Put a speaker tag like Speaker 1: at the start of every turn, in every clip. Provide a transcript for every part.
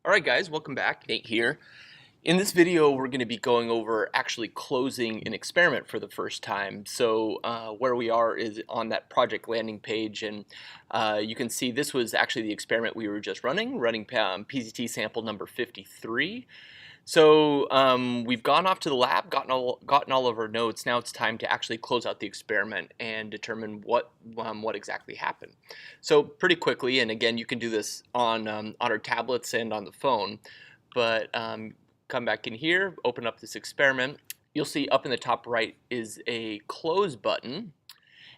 Speaker 1: Alright guys, welcome back. Nate here. In this video we're going to be going over actually closing an experiment for the first time. So where we are is on that project landing page, and you can see this was actually the experiment we were just running PZT sample number 53. So we've gone off to the lab, gotten all of our notes. Now it's time to actually close out the experiment and determine what exactly happened. So pretty quickly, and again, you can do this on our tablets and on the phone. But come back in here, open up this experiment. You'll see up in the top right is a close button.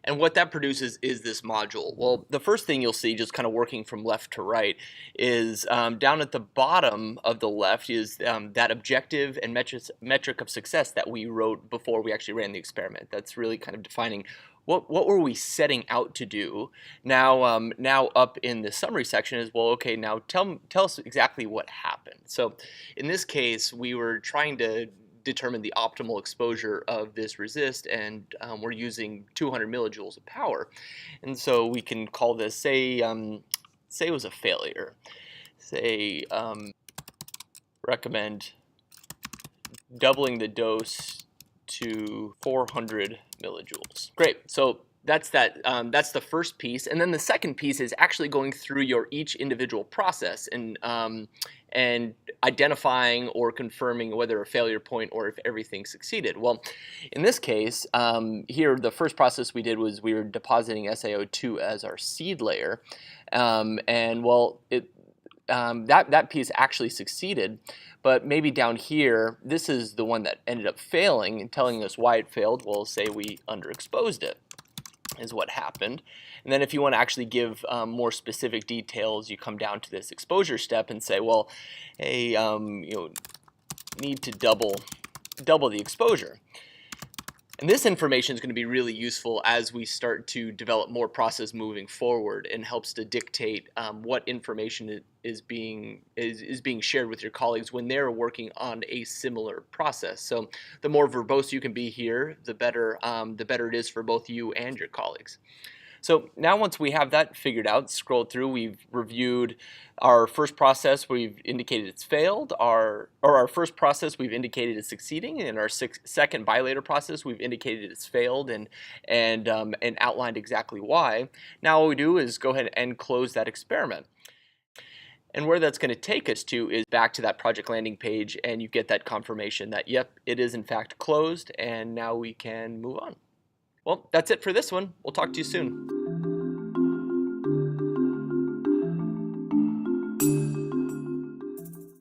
Speaker 1: And what that produces is this module. Well, the first thing you'll see, just kind of working from left to right, is down at the bottom of the left is that objective and metric of success that we wrote before we actually ran the experiment. That's really kind of defining what were we setting out to do. Now, now up in the summary section is, well, okay, now tell us exactly what happened. So in this case, we were trying to determine the optimal exposure of this resist, and we're using 200 millijoules of power. And so we can call this, say it was a failure. Say recommend doubling the dose to 400 millijoules. Great. So that's the first piece, and then the second piece is actually going through each individual process and identifying or confirming whether a failure point or if everything succeeded. Well, in this case, here the first process we did was we were depositing SaO2 as our seed layer, and well, that piece actually succeeded. But maybe down here, this is the one that ended up failing, and telling us why it failed. We'll say we underexposed it is what happened. And then if you want to actually give more specific details, you come down to this exposure step and say, well, hey, need to double the exposure. And this information is going to be really useful as we start to develop more process moving forward, and helps to dictate what information is being shared with your colleagues when they're working on a similar process. So the more verbose you can be here, the better it is for both you and your colleagues. So now once we have that figured out, scrolled through, we've reviewed our first process, we've indicated it's failed, our first process we've indicated it's succeeding, and our second bilayer process we've indicated it's failed and outlined exactly why. Now all we do is go ahead and close that experiment. And where that's going to take us to is back to that project landing page, and you get that confirmation that, yep, it is in fact closed, and now we can move on. Well, that's it for this one. We'll talk to you soon.